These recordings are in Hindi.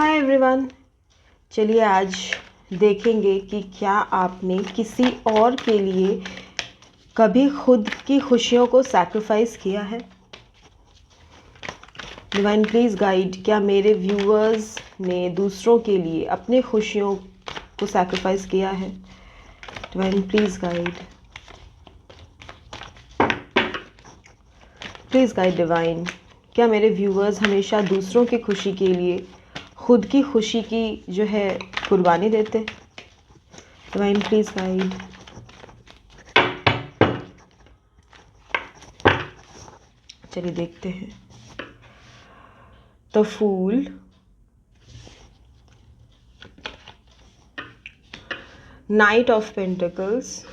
Hi everyone. चलिए आज देखेंगे कि क्या आपने किसी और के लिए कभी खुद की खुशियों को सैक्रिफाइस किया है। डिवाइन प्लीज़ गाइड, क्या मेरे व्यूअर्स ने दूसरों के लिए अपनी खुशियों को सैक्रिफाइस किया है। Divine please guide, please guide divine, क्या मेरे व्यूअर्स हमेशा दूसरों की खुशी के लिए खुद की खुशी की जो है कुर्बानी देते। डिवाइन प्लीज़ गाइड, चलिए देखते हैं। The fool, knight of pentacles,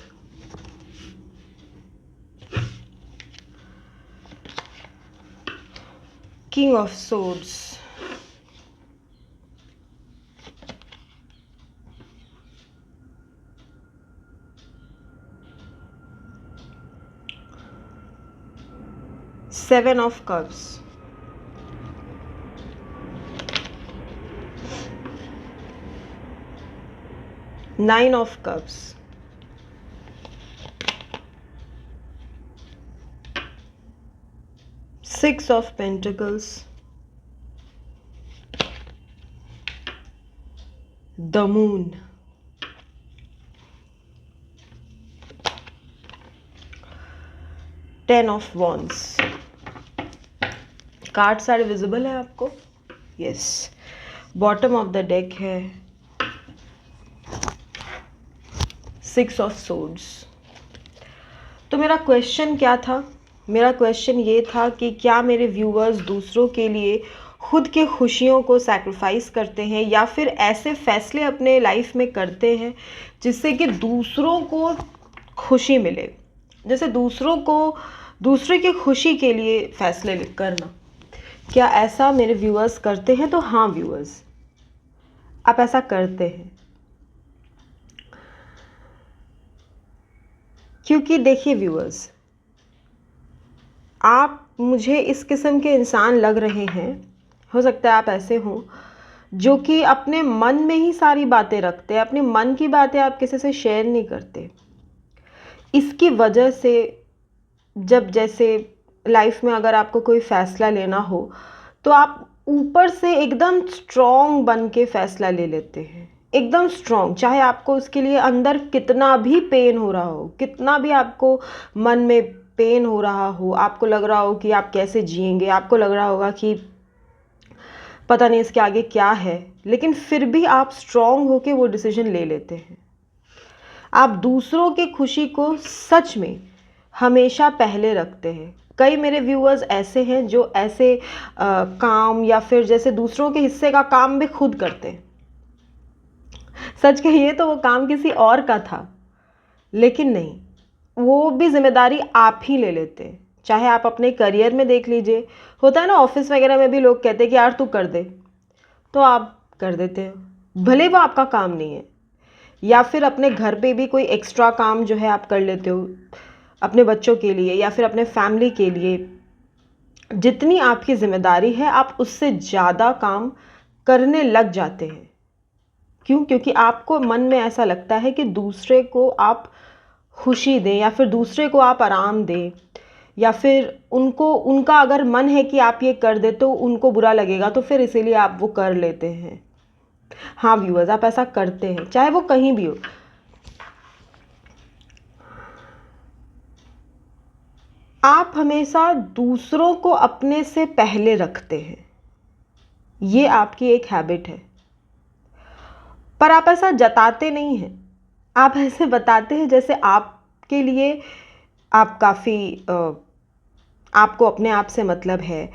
king of swords, Seven of Cups, Nine of Cups, Six of Pentacles, the Moon, Ten of Wands। Card सारे विजिबल है आपको? Yes. Bottom of the deck है सिक्स ऑफ सोर्ड्स। तो मेरा क्वेश्चन क्या था? मेरा क्वेश्चन ये था कि क्या मेरे व्यूअर्स दूसरों के लिए खुद के खुशियों को सैक्रिफाइस करते हैं या फिर ऐसे फैसले अपने लाइफ में करते हैं जिससे कि दूसरों को खुशी मिले। जैसे दूसरे की खुशी के लिए फैसले करना, क्या ऐसा मेरे व्यूअर्स करते हैं? तो हाँ व्यूअर्स, आप ऐसा करते हैं। क्योंकि देखिए व्यूअर्स, आप मुझे इस किस्म के इंसान लग रहे हैं, हो सकता है आप ऐसे हों जो कि अपने मन में ही सारी बातें रखते हैं, अपने मन की बातें आप किसी से शेयर नहीं करते। इसकी वजह से जब जैसे लाइफ में अगर आपको कोई फ़ैसला लेना हो तो आप ऊपर से एकदम स्ट्रॉन्ग बन के फ़ैसला ले लेते हैं, एकदम स्ट्रॉन्ग, चाहे आपको उसके लिए अंदर कितना भी पेन हो रहा हो, कितना भी आपको मन में पेन हो रहा हो, आपको लग रहा हो कि आप कैसे जिएंगे, आपको लग रहा होगा कि पता नहीं इसके आगे क्या है, लेकिन फिर भी आप स्ट्रॉन्ग होके वो डिसीजन ले लेते हैं। आप दूसरों की खुशी को सच में हमेशा पहले रखते हैं। कई मेरे व्यूअर्स ऐसे हैं जो ऐसे काम या फिर जैसे दूसरों के हिस्से का काम भी खुद करते हैं। सच कहिए तो वो काम किसी और का था, लेकिन नहीं, वो भी जिम्मेदारी आप ही ले लेते हैं। चाहे आप अपने करियर में देख लीजिए, होता है ना ऑफिस वगैरह में भी लोग कहते हैं कि यार तू कर दे, तो आप कर देते हो भले वो आपका काम नहीं है। या फिर अपने घर पे भी कोई एक्स्ट्रा काम जो है आप कर लेते हो अपने बच्चों के लिए या फिर अपने फैमिली के लिए। जितनी आपकी जिम्मेदारी है आप उससे ज़्यादा काम करने लग जाते हैं। क्यों? क्योंकि आपको मन में ऐसा लगता है कि दूसरे को आप खुशी दें या फिर दूसरे को आप आराम दें, या फिर उनका अगर मन है कि आप ये कर दे तो उनको बुरा लगेगा, तो फिर इसीलिए आप वो कर लेते हैं। हाँ व्यूअर्स, आप ऐसा करते हैं, चाहे वो कहीं भी हो। आप हमेशा दूसरों को अपने से पहले रखते हैं, ये आपकी एक हैबिट है, पर आप ऐसा जताते नहीं हैं। आप ऐसे बताते हैं जैसे आपके लिए आप काफ़ी आपको अपने आप से मतलब है,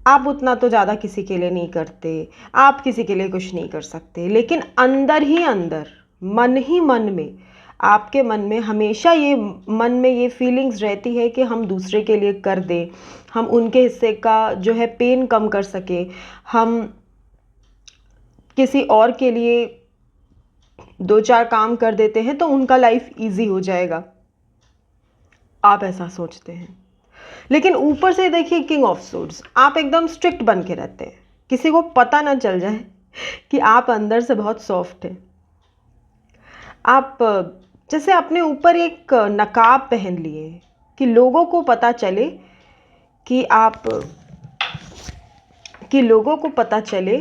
आप उतना तो ज़्यादा किसी के लिए नहीं करते, आप किसी के लिए कुछ नहीं कर सकते, लेकिन अंदर ही अंदर, मन ही मन में, आपके मन में हमेशा ये फीलिंग्स रहती है कि हम दूसरे के लिए कर दें, हम उनके हिस्से का जो है पेन कम कर सके, हम किसी और के लिए दो चार काम कर देते हैं तो उनका लाइफ इजी हो जाएगा। आप ऐसा सोचते हैं, लेकिन ऊपर से देखिए किंग ऑफ सोर्ड्स, आप एकदम स्ट्रिक्ट बन के रहते हैं, किसी को पता ना चल जाए कि आप अंदर से बहुत सॉफ्ट हैं। आप जैसे अपने ऊपर एक नकाब पहन लिए कि लोगों को पता चले कि आप लोगों को पता चले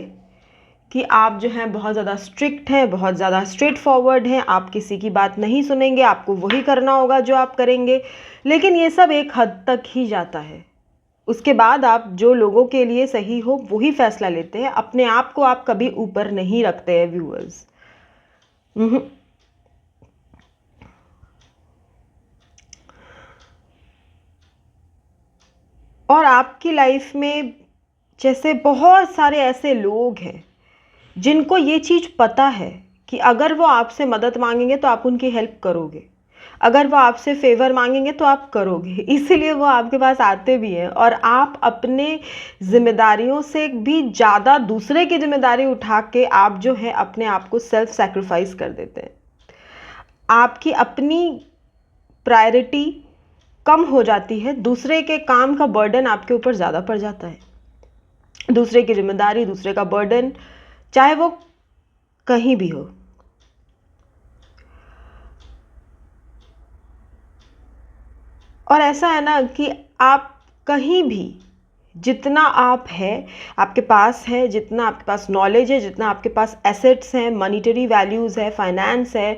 कि आप जो हैं बहुत ज़्यादा स्ट्रिक्ट हैं, बहुत ज़्यादा स्ट्रेट फॉरवर्ड हैं, आप किसी की बात नहीं सुनेंगे, आपको वही करना होगा जो आप करेंगे। लेकिन ये सब एक हद तक ही जाता है। उसके बाद आप जो लोगों के लिए सही हो वही फैसला लेते हैं। अपने आप को आप कभी ऊपर नहीं रखते हैं व्यूअर्स। और आपकी लाइफ में जैसे बहुत सारे ऐसे लोग हैं जिनको ये चीज़ पता है कि अगर वो आपसे मदद मांगेंगे तो आप उनकी हेल्प करोगे, अगर वो आपसे फेवर मांगेंगे तो आप करोगे, इसीलिए वो आपके पास आते भी हैं। और आप अपने जिम्मेदारियों से भी ज़्यादा दूसरे की जिम्मेदारी उठा के आप जो है अपने आप को सेल्फ सैक्रिफाइस कर देते हैं। आपकी अपनी प्रायोरिटी कम हो जाती है, दूसरे के काम का बर्डन आपके ऊपर ज़्यादा पड़ जाता है। दूसरे की जिम्मेदारी, दूसरे का बर्डन, चाहे वो कहीं भी हो। और ऐसा है ना कि आप कहीं भी जितना आप है आपके पास है, जितना आपके पास नॉलेज है, जितना आपके पास एसेट्स हैं, मॉनिटरी वैल्यूज़ है, फाइनेंस है,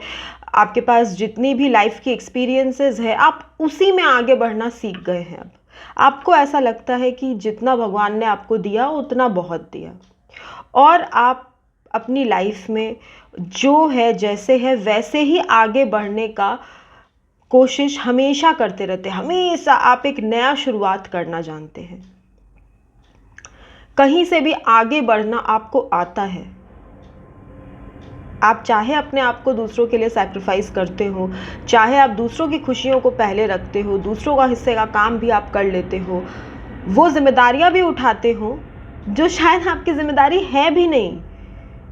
आपके पास जितनी भी लाइफ की एक्सपीरियंसेस है, आप उसी में आगे बढ़ना सीख गए हैं। अब आपको ऐसा लगता है कि जितना भगवान ने आपको दिया उतना बहुत दिया, और आप अपनी लाइफ में जो है जैसे है वैसे ही आगे बढ़ने का कोशिश हमेशा करते रहते हैं। हमेशा आप एक नया शुरुआत करना जानते हैं। कहीं से भी आगे बढ़ना आपको आता है। आप चाहे अपने आप को दूसरों के लिए सैक्रिफाइस करते हो, चाहे आप दूसरों की खुशियों को पहले रखते हो, दूसरों का हिस्से का काम भी आप कर लेते हो, वो जिम्मेदारियां भी उठाते हो जो शायद आपकी जिम्मेदारी है भी नहीं,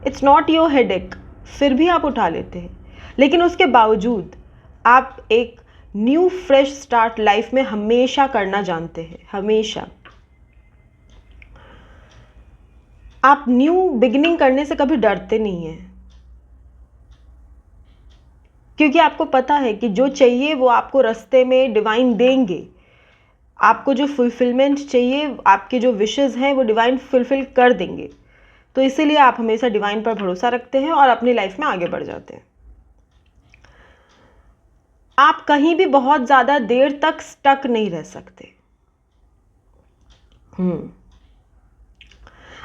इट्स नॉट योर हेडेक, फिर भी आप उठा लेते हैं। लेकिन उसके बावजूद आप एक न्यू फ्रेश स्टार्ट लाइफ में हमेशा करना जानते हैं। हमेशा आप न्यू बिगिनिंग करने से कभी डरते नहीं हैं, क्योंकि आपको पता है कि जो चाहिए वो आपको रास्ते में डिवाइन देंगे। आपको जो फुलफिलमेंट चाहिए, आपके जो विशेस हैं वो डिवाइन फुलफिल कर देंगे। तो इसीलिए आप हमेशा डिवाइन पर भरोसा रखते हैं और अपनी लाइफ में आगे बढ़ जाते हैं। आप कहीं भी बहुत ज़्यादा देर तक स्टक नहीं रह सकते।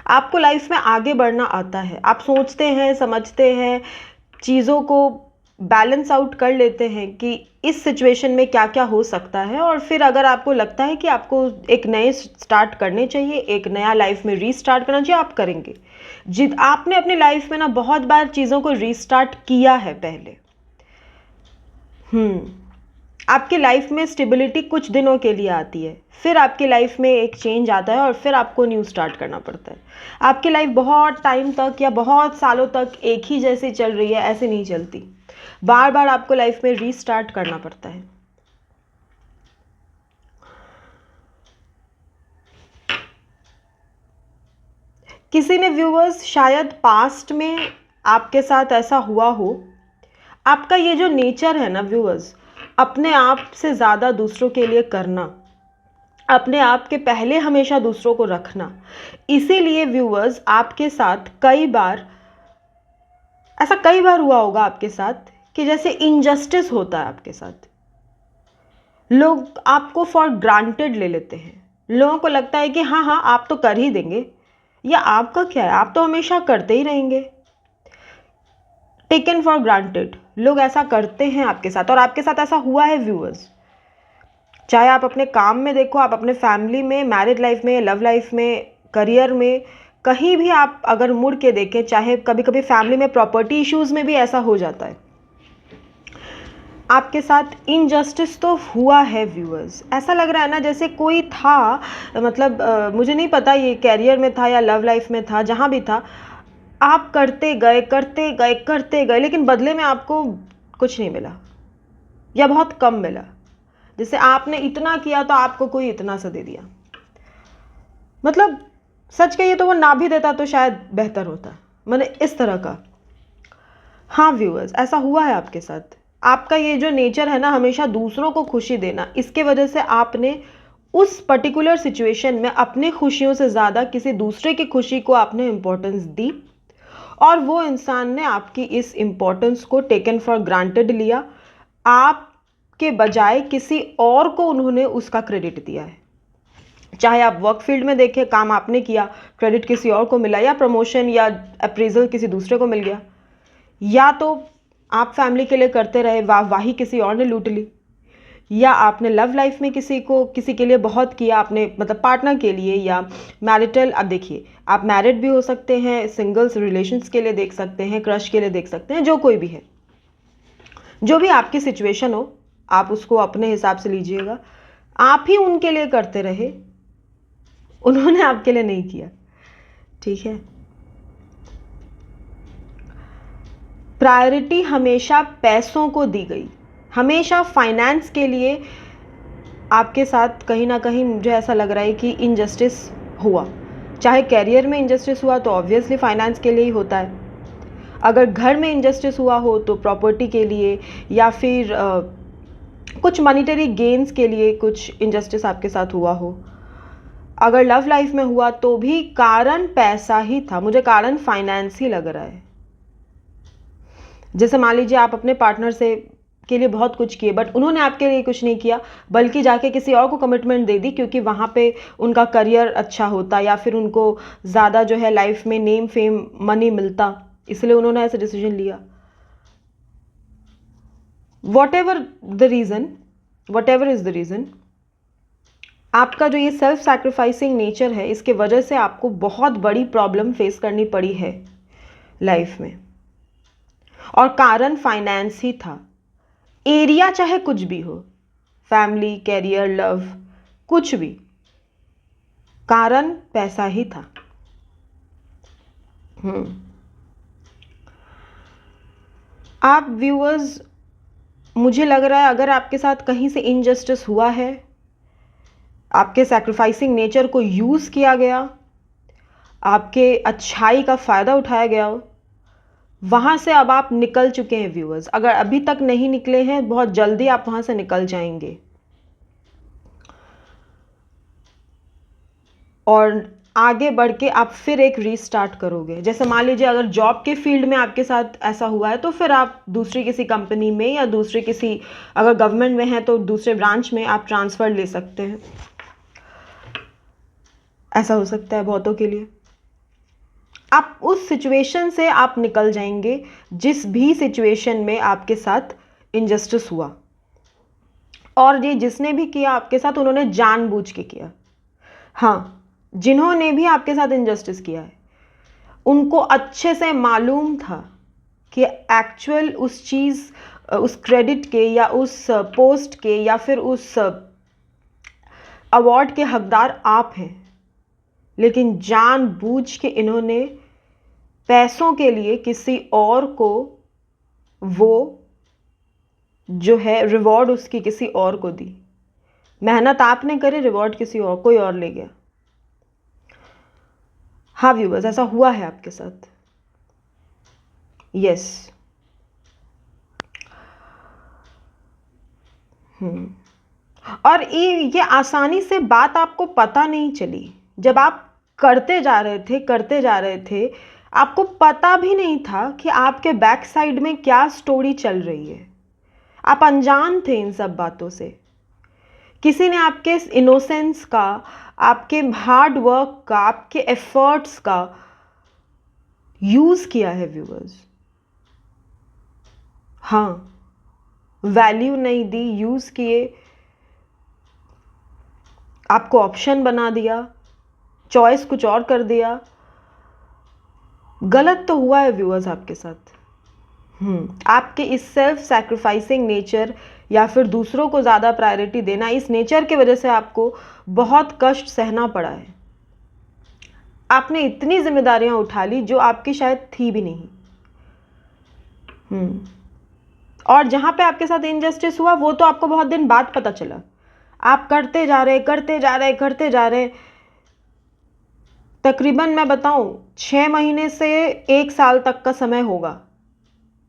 आपको लाइफ में आगे बढ़ना आता है। आप सोचते हैं, समझते हैं, चीज़ों को बैलेंस आउट कर लेते हैं कि इस सिचुएशन में क्या क्या हो सकता है, और फिर अगर आपको लगता है कि आपको एक नए स्टार्ट करने चाहिए, एक नया लाइफ में रीस्टार्ट करना चाहिए, आप करेंगे। जिद आपने अपनी लाइफ में ना बहुत बार चीज़ों को रीस्टार्ट किया है पहले। आपकी लाइफ में स्टेबिलिटी कुछ दिनों के लिए आती है, फिर आपकी लाइफ में एक चेंज आता है और फिर आपको न्यू स्टार्ट करना पड़ता है। आपकी लाइफ बहुत टाइम तक या बहुत सालों तक एक ही जैसी चल रही है, ऐसे नहीं चलती। बार बार आपको लाइफ में रीस्टार्ट करना पड़ता है। किसी ने व्यूअर्स शायद पास्ट में आपके साथ ऐसा हुआ हो। आपका ये जो नेचर है ना व्यूअर्स, अपने आप से ज़्यादा दूसरों के लिए करना, अपने आप के पहले हमेशा दूसरों को रखना, इसीलिए व्यूअर्स आपके साथ कई बार हुआ होगा आपके साथ कि जैसे इनजस्टिस होता है आपके साथ। लोग आपको फॉर ग्रांटेड ले लेते हैं। लोगों को लगता है कि हाँ हाँ आप तो कर ही देंगे, या आपका क्या है, आप तो हमेशा करते ही रहेंगे। टेकन फॉर ग्रांटेड, लोग ऐसा करते हैं आपके साथ, और आपके साथ ऐसा हुआ है व्यूअर्स। चाहे आप अपने काम में देखो, आप अपने फैमिली में, मैरिड लाइफ में, लव लाइफ में, करियर में, कहीं भी आप अगर मुड़ के देखें, चाहे कभी कभी फैमिली में प्रॉपर्टी इश्यूज में भी ऐसा हो जाता है। आपके साथ इनजस्टिस तो हुआ है व्यूअर्स। ऐसा लग रहा है ना जैसे कोई था, मतलब मुझे नहीं पता ये कैरियर में था या लव लाइफ में था, जहाँ भी था, आप करते गए करते गए करते गए, लेकिन बदले में आपको कुछ नहीं मिला या बहुत कम मिला। जैसे आपने इतना किया तो आपको कोई इतना सा दे दिया। मतलब सच कहिए तो वो ना भी देता तो शायद बेहतर होता। मैंने इस तरह का। हाँ व्यूअर्स, ऐसा हुआ है आपके साथ। आपका ये जो नेचर है ना, हमेशा दूसरों को खुशी देना, इसके वजह से आपने उस पर्टिकुलर सिचुएशन में अपनी खुशियों से ज़्यादा किसी दूसरे की खुशी को आपने इम्पोर्टेंस दी, और वो इंसान ने आपकी इस इम्पोर्टेंस को टेकन फॉर ग्रांटेड लिया। आपके बजाय किसी और को उन्होंने उसका क्रेडिट दिया है। चाहे आप वर्क फील्ड में देखें, काम आपने किया, क्रेडिट किसी और को मिला, या प्रमोशन या अप्रेजल किसी दूसरे को मिल गया, या तो आप फैमिली के लिए करते रहे, वाही किसी और ने लूट ली, या आपने लव लाइफ में किसी के लिए बहुत किया, आपने मतलब पार्टनर के लिए या मैरिटल। अब देखिए, आप मैरिड भी हो सकते हैं, सिंगल्स रिलेशंस के लिए देख सकते हैं, क्रश के लिए देख सकते हैं, जो कोई भी है, जो भी आपकी सिचुएशन हो आप उसको अपने हिसाब से लीजिएगा। आप ही उनके लिए करते रहे, उन्होंने आपके लिए नहीं किया, ठीक है। प्रायोरिटी हमेशा पैसों को दी गई, हमेशा फाइनेंस के लिए आपके साथ कहीं ना कहीं मुझे ऐसा लग रहा है कि इनजस्टिस हुआ। चाहे कैरियर में इनजस्टिस हुआ तो ऑब्वियसली फाइनेंस के लिए ही होता है। अगर घर में इनजस्टिस हुआ हो तो प्रॉपर्टी के लिए, या फिर कुछ मॉनिटरी गेन्स के लिए कुछ इनजस्टिस आपके साथ हुआ हो। अगर लव लाइफ में हुआ तो भी कारण पैसा ही था, मुझे कारण फाइनेंस ही लग रहा है। जैसे मान लीजिए आप अपने पार्टनर से के लिए बहुत कुछ किए, बट उन्होंने आपके लिए कुछ नहीं किया, बल्कि जाके किसी और को कमिटमेंट दे दी, क्योंकि वहाँ पे उनका करियर अच्छा होता, या फिर उनको ज़्यादा जो है लाइफ में नेम फेम मनी मिलता, इसलिए उन्होंने ऐसा डिसीजन लिया। What ever is the reason, आपका जो ये सेल्फ सैक्रिफाइसिंग नेचर है, इसके वजह से आपको बहुत बड़ी प्रॉब्लम फेस करनी पड़ी है लाइफ में, और कारण फाइनेंस ही था। एरिया चाहे कुछ भी हो, फैमिली, कैरियर, लव, कुछ भी, कारण पैसा ही था। आप व्यूअर्स, मुझे लग रहा है अगर आपके साथ कहीं से इनजस्टिस हुआ है, आपके सैक्रिफाइसिंग नेचर को यूज़ किया गया, आपके अच्छाई का फ़ायदा उठाया गया हो, वहाँ से अब आप निकल चुके हैं व्यूअर्स। अगर अभी तक नहीं निकले हैं, बहुत जल्दी आप वहाँ से निकल जाएंगे, और आगे बढ़ के आप फिर एक रीस्टार्ट करोगे। जैसे मान लीजिए अगर जॉब के फील्ड में आपके साथ ऐसा हुआ है, तो फिर आप दूसरी किसी कंपनी में, या दूसरे किसी, अगर गवर्नमेंट में है तो दूसरे ब्रांच में आप ट्रांसफ़र ले सकते हैं। ऐसा हो सकता है बहुतों के लिए। आप उस सिचुएशन से आप निकल जाएंगे, जिस भी सिचुएशन में आपके साथ इनजस्टिस हुआ, और ये जिसने भी किया आपके साथ, उन्होंने जानबूझ के किया। हाँ, जिन्होंने भी आपके साथ इनजस्टिस किया है, उनको अच्छे से मालूम था कि एक्चुअल उस चीज़, उस क्रेडिट के, या उस पोस्ट के, या फिर उस अवार्ड के हकदार आप हैं, लेकिन जानबूझ के इन्होंने पैसों के लिए किसी और को वो जो है रिवॉर्ड उसकी किसी और को दी। मेहनत आपने करी, रिवॉर्ड किसी और, कोई और ले गया। हाँ व्यूअर्स, ऐसा हुआ है आपके साथ। यस। और ये आसानी से बात आपको पता नहीं चली। जब आप करते जा रहे थे, आपको पता भी नहीं था कि आपके बैक साइड में क्या स्टोरी चल रही है। आप अनजान थे इन सब बातों से। किसी ने आपके इनोसेंस का, आपके हार्ड वर्क का, आपके एफर्ट्स का यूज़ किया है व्यूअर्स। हाँ, वैल्यू नहीं दी, यूज़ किए, आपको ऑप्शन बना दिया, चॉइस कुछ और कर दिया। गलत तो हुआ है व्यूअर्स आपके साथ। आपके इस सेल्फ सैक्रिफाइसिंग नेचर, या फिर दूसरों को ज़्यादा प्रायोरिटी देना, इस नेचर की वजह से आपको बहुत कष्ट सहना पड़ा है। आपने इतनी जिम्मेदारियां उठा ली जो आपकी शायद थी भी नहीं। और जहाँ पे आपके साथ इनजस्टिस हुआ, वो तो आपको बहुत दिन बाद पता चला। आप करते जा रहे, तकरीबन मैं बताऊं 6 महीने से 1 साल तक का समय होगा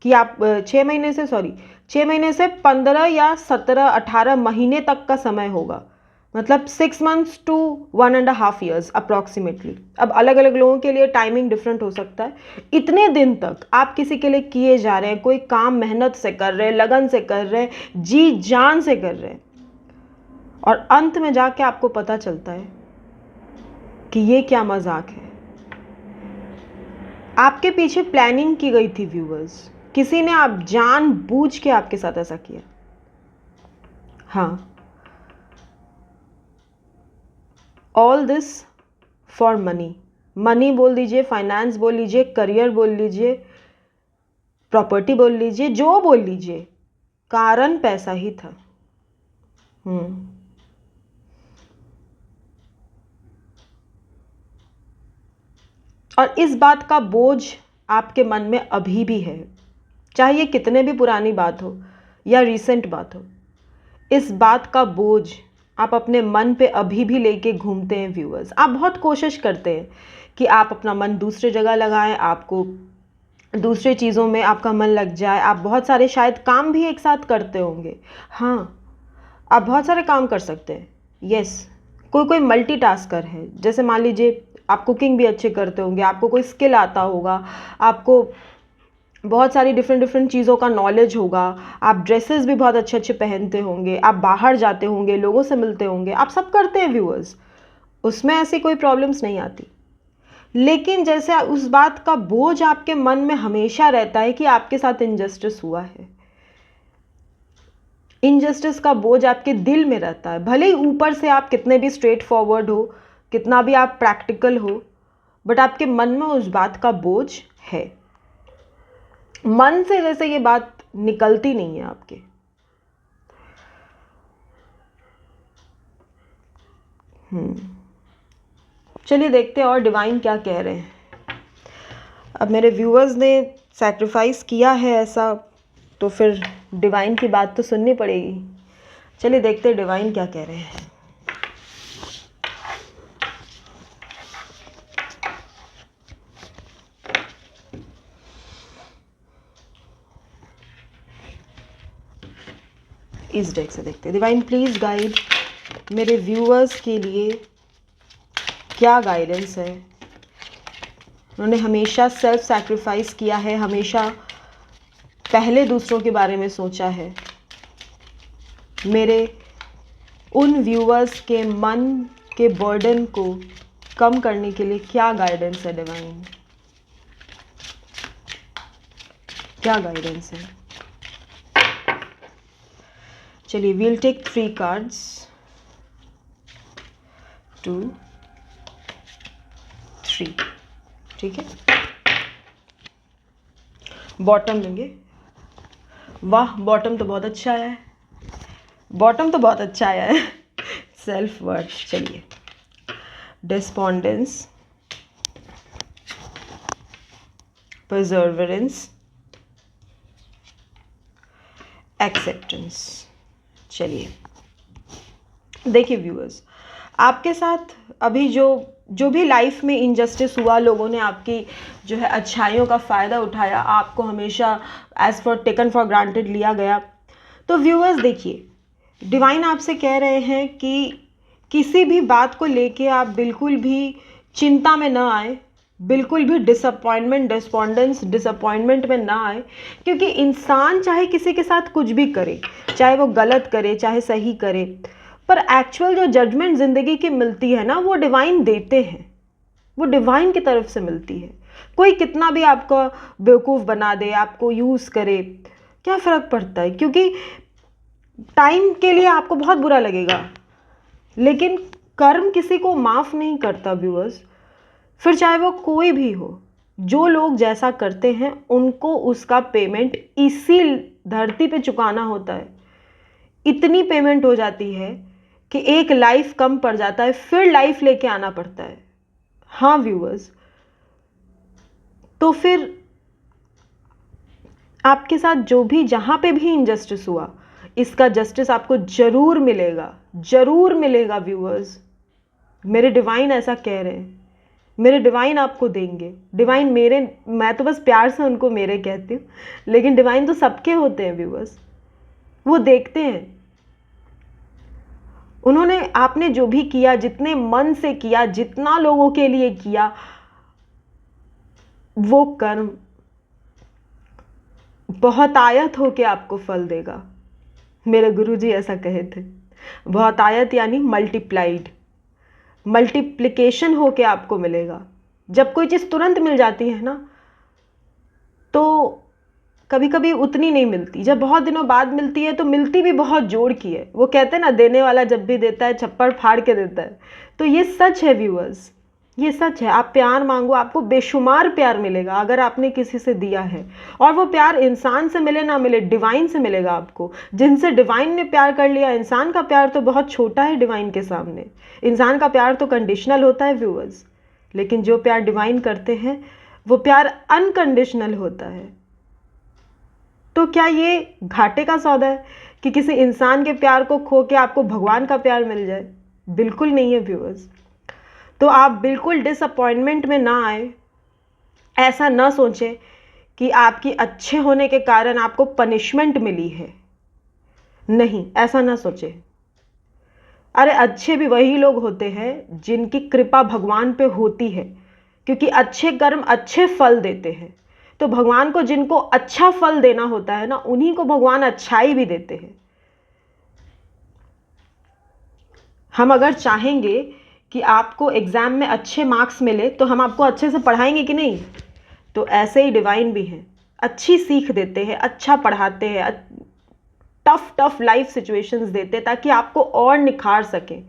कि आप 6 महीने से 15 या 17-18 महीने तक का समय होगा, मतलब 6 months to 1.5 years अप्रॉक्सीमेटली। अब अलग अलग लोगों के लिए टाइमिंग डिफरेंट हो सकता है। इतने दिन तक आप किसी के लिए किए जा रहे हैं, कोई काम मेहनत से कर रहे हैं, लगन से कर रहे हैं, जी जान से कर रहे हैं, और अंत में जाके आपको पता चलता है कि ये क्या मजाक है। आपके पीछे प्लानिंग की गई थी व्यूअर्स, किसी ने आप जानबूझ के आपके साथ ऐसा किया। हाँ, all this for money. Money बोल दीजिए, फाइनेंस बोल लीजिए, करियर बोल लीजिए, प्रॉपर्टी बोल लीजिए, जो बोल लीजिए, कारण पैसा ही था। और इस बात का बोझ आपके मन में अभी भी है, चाहे ये कितने भी पुरानी बात हो या रीसेंट बात हो, इस बात का बोझ आप अपने मन पे अभी भी लेके घूमते हैं व्यूअर्स। आप बहुत कोशिश करते हैं कि आप अपना मन दूसरी जगह लगाएं, आपको दूसरी चीज़ों में आपका मन लग जाए। आप बहुत सारे शायद काम भी एक साथ करते होंगे। हाँ, आप बहुत सारे काम कर सकते हैं, यस। कोई मल्टीटास्कर है, जैसे मान लीजिए आप कुकिंग भी अच्छे करते होंगे, आपको कोई स्किल आता होगा, आपको बहुत सारी डिफरेंट चीज़ों का नॉलेज होगा, आप ड्रेसेस भी बहुत अच्छे अच्छे पहनते होंगे, आप बाहर जाते होंगे, लोगों से मिलते होंगे, आप सब करते हैं व्यूअर्स, उसमें ऐसी कोई प्रॉब्लम्स नहीं आती। लेकिन जैसे उस बात का बोझ आपके मन में हमेशा रहता है कि आपके साथ इनजस्टिस हुआ है, इनजस्टिस का बोझ आपके दिल में रहता है। भले ही ऊपर से आप कितने भी स्ट्रेट फॉरवर्ड हो, कितना भी आप प्रैक्टिकल हो, बट आपके मन में उस बात का बोझ है। मन से जैसे ये बात निकलती नहीं है आपके। चलिए देखते हैं और डिवाइन क्या कह रहे हैं। अब मेरे व्यूअर्स ने सैक्रिफाइस किया है ऐसा, तो फिर डिवाइन की बात तो सुननी पड़ेगी। चलिए देखते हैं डिवाइन क्या कह रहे हैं। इस डेक से देखते हैं। डिवाइन प्लीज गाइड मेरे व्यूअर्स के लिए क्या गाइडेंस है। उन्होंने हमेशा सेल्फ सैक्रिफाइस किया है, हमेशा पहले दूसरों के बारे में सोचा है। मेरे उन व्यूअर्स के मन के बर्डन को कम करने के लिए क्या गाइडेंस है डिवाइन, क्या गाइडेंस है। चलिए वील टेक 3 कार्ड्स, 2, 3, ठीक है। बॉटम लेंगे। वाह, बॉटम तो बहुत अच्छा आया है, बॉटम तो बहुत अच्छा आया है। Self worth. चलिए, डिस्पोंडेंस, परजर्वेरेंस, एक्सेप्टेंस। चलिए देखिए व्यूअर्स, आपके साथ अभी जो भी लाइफ में इनजस्टिस हुआ, लोगों ने आपकी जो है अच्छाइयों का फ़ायदा उठाया, आपको हमेशा as for taken for granted लिया गया। तो व्यूअर्स देखिए, डिवाइन आपसे कह रहे हैं कि किसी भी बात को लेके आप बिल्कुल भी चिंता में ना आए, बिल्कुल भी डिसअपॉइंटमेंट में ना आए, क्योंकि इंसान चाहे किसी के साथ कुछ भी करे, चाहे वो गलत करे चाहे सही करे, पर एक्चुअल जो जजमेंट ज़िंदगी की मिलती है ना, वो डिवाइन देते हैं, वो डिवाइन की तरफ से मिलती है। कोई कितना भी आपको बेवकूफ़ बना दे, आपको यूज़ करे, क्या फ़र्क पड़ता है, क्योंकि टाइम के लिए आपको बहुत बुरा लगेगा, लेकिन कर्म किसी को माफ़ नहीं करता व्यूअर्स। फिर चाहे वो कोई भी हो, जो लोग जैसा करते हैं उनको उसका पेमेंट इसी धरती पे चुकाना होता है। इतनी पेमेंट हो जाती है कि एक लाइफ कम पड़ जाता है, फिर लाइफ लेके आना पड़ता है। हाँ व्यूअर्स, तो फिर आपके साथ जो भी जहाँ पे भी इनजस्टिस हुआ, इसका जस्टिस आपको जरूर मिलेगा, जरूर मिलेगा व्यूअर्स। मेरे डिवाइन ऐसा कह रहे हैं, मेरे डिवाइन आपको देंगे। डिवाइन मेरे, मैं तो बस प्यार से उनको मेरे कहती हूँ, लेकिन डिवाइन तो सबके होते हैं व्यूअर्स, वो देखते हैं। उन्होंने, आपने जो भी किया, जितने मन से किया, जितना लोगों के लिए किया, वो कर्म बहुतायत होके आपको फल देगा। मेरे गुरुजी ऐसा कहे थे। बहुतायत यानी मल्टीप्लाइड, मल्टीप्लिकेशन होके आपको मिलेगा। जब कोई चीज़ तुरंत मिल जाती है ना, तो कभी कभी उतनी नहीं मिलती। जब बहुत दिनों बाद मिलती है तो मिलती भी बहुत जोर की है। वो कहते हैं ना, देने वाला जब भी देता है छप्पर फाड़ के देता है। तो ये सच है व्यूअर्स, ये सच है। आप प्यार मांगो, आपको बेशुमार प्यार मिलेगा अगर आपने किसी से दिया है। और वो प्यार इंसान से मिले ना मिले, डिवाइन से मिलेगा आपको। जिनसे डिवाइन ने प्यार कर लिया, इंसान का प्यार तो बहुत छोटा है डिवाइन के सामने। इंसान का प्यार तो कंडीशनल होता है व्यूअर्स, लेकिन जो प्यार डिवाइन करते हैं वो प्यार अनकंडीशनल होता है। तो क्या ये घाटे का सौदा है कि किसी इंसान के प्यार को खो के आपको भगवान का प्यार मिल जाए? बिल्कुल नहीं है व्यूअर्स। तो आप बिल्कुल डिसअपॉइंटमेंट में ना आए। ऐसा ना सोचें कि आपकी अच्छे होने के कारण आपको पनिशमेंट मिली है। नहीं, ऐसा ना सोचें। अरे अच्छे भी वही लोग होते हैं जिनकी कृपा भगवान पे होती है, क्योंकि अच्छे कर्म अच्छे फल देते हैं। तो भगवान को जिनको अच्छा फल देना होता है ना, उन्हीं को भगवान अच्छाई भी देते हैं। हम अगर चाहेंगे कि आपको एग्जाम में अच्छे मार्क्स मिले तो हम आपको अच्छे से पढ़ाएंगे कि नहीं? तो ऐसे ही डिवाइन भी हैं, अच्छी सीख देते हैं, अच्छा पढ़ाते हैं, टफ लाइफ सिचुएशंस देते हैं ताकि आपको और निखार सकें।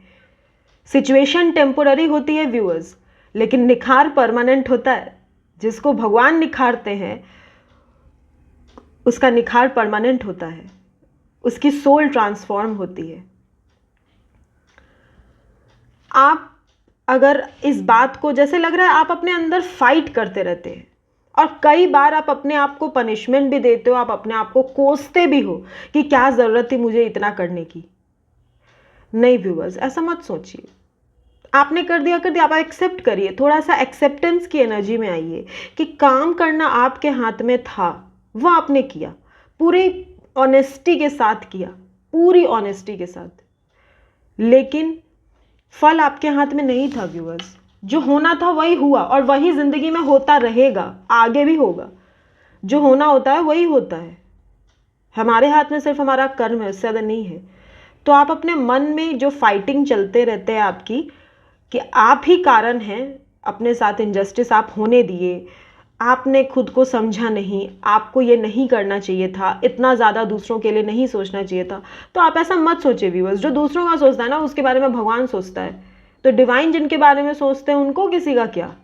सिचुएशन टेम्पोररी होती है व्यूअर्स, लेकिन निखार परमानेंट होता है। जिसको भगवान निखारते हैं उसका निखार परमानेंट होता है, उसकी सोल ट्रांसफॉर्म होती है। आप अगर इस बात को, जैसे लग रहा है आप अपने अंदर फाइट करते रहते हैं और कई बार आप अपने आप को पनिशमेंट भी देते हो, आप अपने आप को कोसते भी हो कि क्या ज़रूरत थी मुझे इतना करने की। नहीं व्यूअर्स, ऐसा मत सोचिए। आपने कर दिया, आप एक्सेप्ट करिए। थोड़ा सा एक्सेप्टेंस की एनर्जी में आइए कि काम करना आपके हाथ में था, वो आपने किया, पूरी ऑनेस्टी के साथ किया, पूरी ऑनेस्टी के साथ। लेकिन फल आपके हाथ में नहीं था व्यूअर्स। जो होना था वही हुआ और वही जिंदगी में होता रहेगा, आगे भी होगा। जो होना होता है वही होता है। हमारे हाथ में सिर्फ हमारा कर्म है, उससे ज़्यादा नहीं है। तो आप अपने मन में जो फाइटिंग चलते रहते हैं आपकी, कि आप ही कारण हैं, अपने साथ इनजस्टिस आप होने दिए, आपने खुद को समझा नहीं, आपको ये नहीं करना चाहिए था, इतना ज़्यादा दूसरों के लिए नहीं सोचना चाहिए था। तो आप ऐसा मत सोचिए व्यूअर्स। जो दूसरों का सोचता है ना, उसके बारे में भगवान सोचता है। तो डिवाइन जिनके बारे में सोचते हैं उनको किसी का क्या,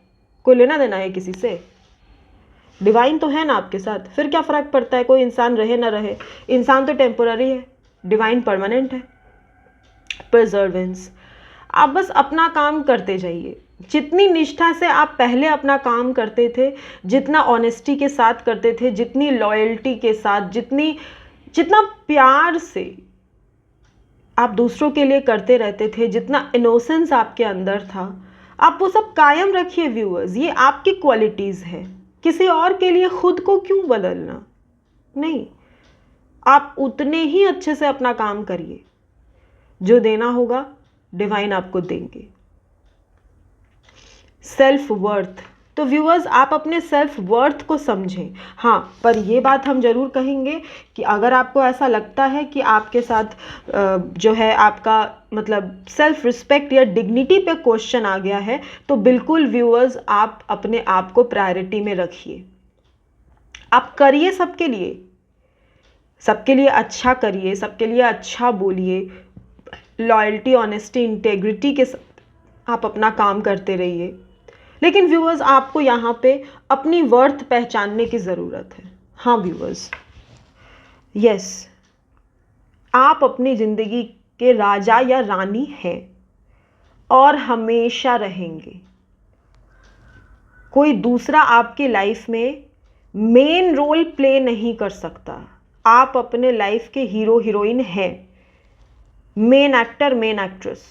कोई लेना देना है किसी से? डिवाइन तो है ना आपके साथ, फिर क्या फ़र्क पड़ता है कोई इंसान रहे ना रहे? इंसान तो टेम्पोररी है, डिवाइन परमानेंट है। परजर्वेंस, आप बस अपना काम करते जाइए। जितनी निष्ठा से आप पहले अपना काम करते थे, जितना ऑनेस्टी के साथ करते थे, जितनी लॉयल्टी के साथ, जितना प्यार से आप दूसरों के लिए करते रहते थे, जितना इनोसेंस आपके अंदर था, आप वो सब कायम रखिए व्यूअर्स। ये आपकी क्वालिटीज़ है। किसी और के लिए खुद को क्यों बदलना? नहीं, आप उतने ही अच्छे से अपना काम करिए। जो देना होगा डिवाइन आपको देंगे। सेल्फ वर्थ, तो व्यूअर्स आप अपने सेल्फ वर्थ को समझें। हाँ, पर ये बात हम ज़रूर कहेंगे कि अगर आपको ऐसा लगता है कि आपके साथ जो है आपका मतलब सेल्फ रिस्पेक्ट या डिग्निटी पे क्वेश्चन आ गया है, तो बिल्कुल व्यूअर्स आप अपने आप को प्रायोरिटी में रखिए। आप करिए सबके लिए अच्छा करिए, सबके लिए अच्छा बोलिए, लॉयल्टी, ऑनेस्टी, इंटेग्रिटी के साथ आप अपना काम करते रहिए। लेकिन व्यूअर्स आपको यहाँ पे अपनी वर्थ पहचानने की ज़रूरत है। हाँ व्यूअर्स, यस, आप अपनी ज़िंदगी के राजा या रानी हैं और हमेशा रहेंगे। कोई दूसरा आपकी लाइफ में मेन रोल प्ले नहीं कर सकता। आप अपने लाइफ के हीरो हीरोइन हैं, मेन एक्टर, मेन एक्ट्रेस।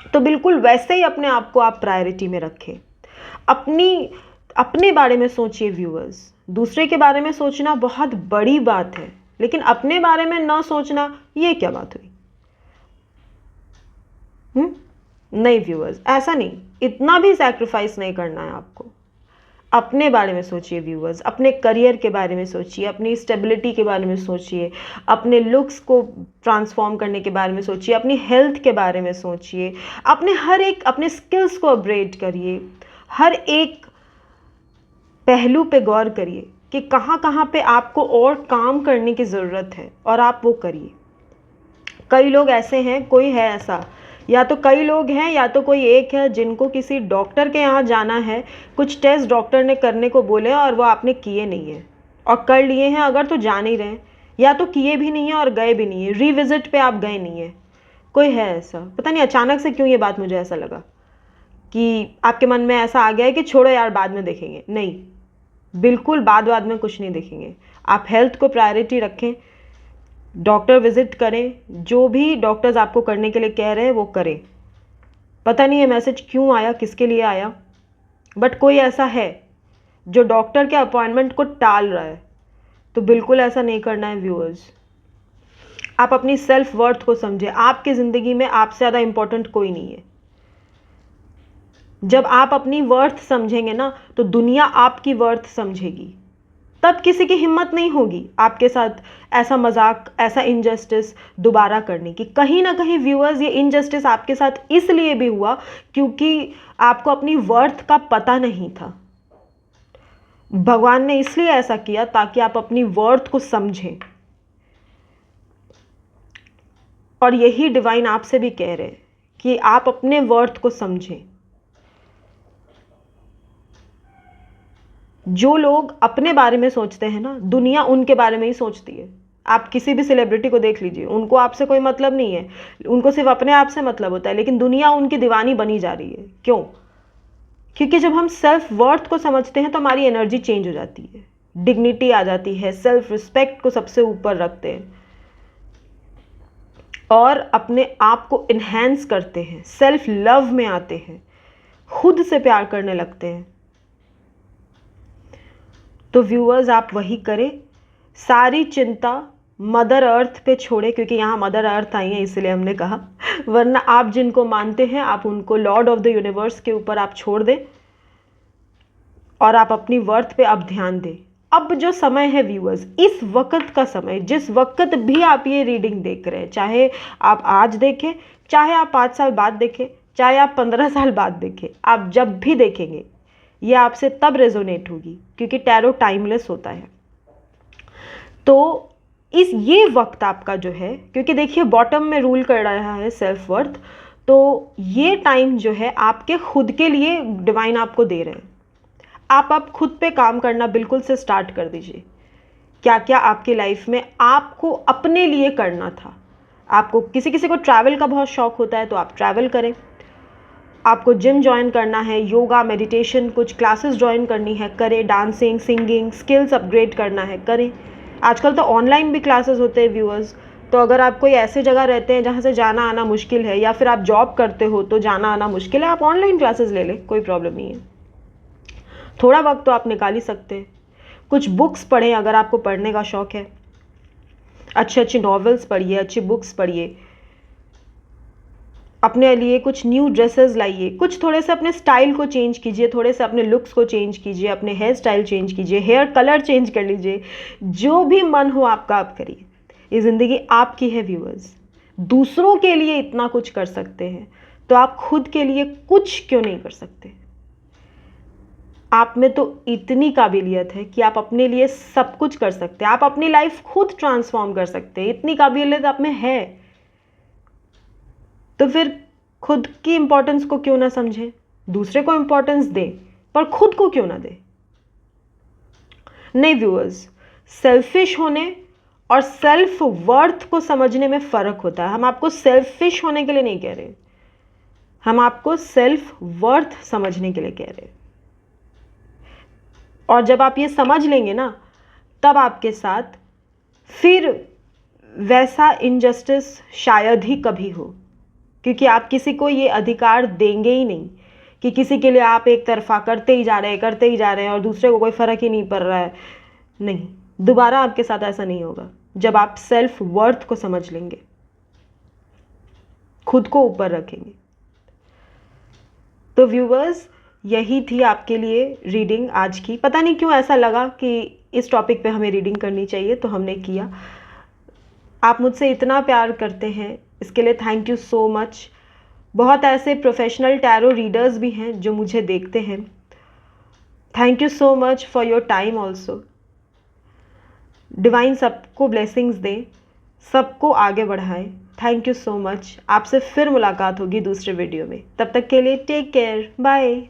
तो बिल्कुल वैसे ही अपने आप को आप प्रायोरिटी में रखें। अपने बारे में सोचिए व्यूअर्स। दूसरे के बारे में सोचना बहुत बड़ी बात है, लेकिन अपने बारे में ना सोचना, ये क्या बात हुई? नहीं व्यूअर्स, ऐसा नहीं, इतना भी सैक्रिफाइस नहीं करना है आपको। अपने बारे में सोचिए व्यूअर्स, अपने करियर के बारे में सोचिए, अपनी स्टेबिलिटी के बारे में सोचिए, अपने लुक्स को ट्रांसफॉर्म करने के बारे में सोचिए, अपनी हेल्थ के बारे में सोचिए, अपने स्किल्स को अपग्रेड करिए, हर एक पहलू पे गौर करिए कि कहाँ कहाँ पे आपको और काम करने की ज़रूरत है और आप वो करिए। कई लोग ऐसे हैं, कोई है ऐसा, या तो कई लोग हैं या तो कोई एक है जिनको किसी डॉक्टर के यहाँ जाना है, कुछ टेस्ट डॉक्टर ने करने को बोले और वो आपने किए नहीं है, और कर लिए हैं अगर तो जा नहीं रहे, या तो किए भी नहीं है और गए भी नहीं है, रीविजिट पे आप गए नहीं है। कोई है ऐसा, पता नहीं अचानक से क्यों ये बात मुझे ऐसा लगा कि आपके मन में ऐसा आ गया है कि छोड़ो यार बाद में देखेंगे। नहीं, बिल्कुल बाद में कुछ नहीं देखेंगे। आप हेल्थ को प्रायोरिटी रखें, डॉक्टर विजिट करें, जो भी डॉक्टर्स आपको करने के लिए कह रहे हैं वो करें। पता नहीं ये मैसेज क्यों आया, किसके लिए आया, बट कोई ऐसा है जो डॉक्टर के अपॉइंटमेंट को टाल रहा है, तो बिल्कुल ऐसा नहीं करना है व्यूअर्स। आप अपनी सेल्फ वर्थ को समझें। आपकी ज़िंदगी में आपसे ज़्यादा इंपॉर्टेंट कोई नहीं है। जब आप अपनी वर्थ समझेंगे ना, तो दुनिया आपकी वर्थ समझेगी। तब किसी की हिम्मत नहीं होगी आपके साथ ऐसा मजाक, ऐसा इनजस्टिस दोबारा करने की। कहीं ना कहीं व्यूअर्स, ये इनजस्टिस आपके साथ इसलिए भी हुआ क्योंकि आपको अपनी वर्थ का पता नहीं था। भगवान ने इसलिए ऐसा किया ताकि आप अपनी वर्थ को समझें, और यही डिवाइन आपसे भी कह रहे हैं कि आप अपने वर्थ को समझें। जो लोग अपने बारे में सोचते हैं ना, दुनिया उनके बारे में ही सोचती है। आप किसी भी सेलिब्रिटी को देख लीजिए, उनको आपसे कोई मतलब नहीं है, उनको सिर्फ अपने आप से मतलब होता है, लेकिन दुनिया उनकी दीवानी बनी जा रही है। क्यों? क्योंकि जब हम सेल्फ वर्थ को समझते हैं तो हमारी एनर्जी चेंज हो जाती है, डिग्निटी आ जाती है, सेल्फ रिस्पेक्ट को सबसे ऊपर रखते हैं और अपने आप को इन्हेंस करते हैं, सेल्फ लव में आते हैं, खुद से प्यार करने लगते हैं। तो व्यूअर्स, आप वही करें। सारी चिंता मदर अर्थ पे छोड़े, क्योंकि यहाँ मदर अर्थ आई है इसलिए हमने कहा, वरना आप जिनको मानते हैं आप उनको लॉर्ड ऑफ द यूनिवर्स के ऊपर आप छोड़ दें और आप अपनी वर्थ पे अब ध्यान दें। अब जो समय है व्यूअर्स, इस वक्त का समय, जिस वक्त भी आप ये रीडिंग देख रहे हैं, चाहे आप आज देखें, चाहे आप 5 साल बाद देखें, चाहे आप 15 साल बाद देखें, आप जब भी देखेंगे ये आपसे तब रेजोनेट होगी, क्योंकि टैरो टाइमलेस होता है। तो ये वक्त आपका जो है, क्योंकि देखिए बॉटम में रूल कर रहा है सेल्फ वर्थ, तो ये टाइम जो है आपके खुद के लिए डिवाइन आपको दे रहे हैं। आप खुद पे काम करना बिल्कुल से स्टार्ट कर दीजिए। क्या क्या आपकी लाइफ में आपको अपने लिए करना था। आपको किसी को ट्रैवल का बहुत शौक होता है तो आप ट्रैवल करें। आपको जिम ज्वाइन करना है, योगा, मेडिटेशन, कुछ क्लासेस ज्वाइन करनी है, करें। डांसिंग, सिंगिंग, स्किल्स अपग्रेड करना है, करें। आजकल तो ऑनलाइन भी क्लासेस होते हैं व्यूअर्स। तो अगर आप कोई ऐसे जगह रहते हैं जहाँ से जाना आना मुश्किल है, या फिर आप जॉब करते हो तो जाना आना मुश्किल है, आप ऑनलाइन क्लासेस ले लें, कोई प्रॉब्लम नहीं है। थोड़ा वक्त तो आप निकाल ही सकते हैं। कुछ बुक्स पढ़ें अगर आपको पढ़ने का शौक है, अच्छी नॉवेल्स पढ़िए, अच्छी बुक्स पढ़िए। अपने लिए कुछ न्यू ड्रेसेस लाइए, कुछ थोड़े से अपने स्टाइल को चेंज कीजिए, थोड़े से अपने लुक्स को चेंज कीजिए, अपने हेयर स्टाइल चेंज कीजिए, हेयर कलर चेंज कर लीजिए। जो भी मन हो आपका आप करिए। ये ज़िंदगी आपकी है व्यूअर्स। दूसरों के लिए इतना कुछ कर सकते हैं तो आप खुद के लिए कुछ क्यों नहीं कर सकते? आप में तो इतनी काबिलियत है कि आप अपने लिए सब कुछ कर सकते हैं। आप अपनी लाइफ खुद ट्रांसफॉर्म कर सकते हैं, इतनी काबिलियत आप में है। तो फिर खुद की इंपॉर्टेंस को क्यों ना समझें? दूसरे को इंपॉर्टेंस दें, पर खुद को क्यों ना दें? नहीं व्यूअर्स, सेल्फिश होने और सेल्फ वर्थ को समझने में फ़र्क होता है। हम आपको सेल्फिश होने के लिए नहीं कह रहे, हम आपको सेल्फ वर्थ समझने के लिए कह रहे हैं। और जब आप ये समझ लेंगे ना, तब आपके साथ फिर वैसा इनजस्टिस शायद ही कभी हो। क्योंकि आप किसी को ये अधिकार देंगे ही नहीं कि किसी के लिए आप एक तरफा करते ही जा रहे हैं और दूसरे को कोई फ़र्क ही नहीं पड़ रहा है। नहीं, दोबारा आपके साथ ऐसा नहीं होगा जब आप सेल्फ वर्थ को समझ लेंगे, खुद को ऊपर रखेंगे। तो व्यूवर्स, यही थी आपके लिए रीडिंग आज की। पता नहीं क्यों ऐसा लगा कि इस टॉपिक पे हमें रीडिंग करनी चाहिए, तो हमने किया। आप मुझसे इतना प्यार करते हैं, इसके लिए थैंक यू सो मच। बहुत ऐसे प्रोफेशनल टैरो रीडर्स भी हैं जो मुझे देखते हैं। Thank you so much for your time also. Divine सबको ब्लेसिंग्स दे, सबको आगे बढ़ाएं। Thank you so much. आपसे फिर मुलाकात होगी दूसरे वीडियो में। तब तक के लिए टेक केयर, बाय।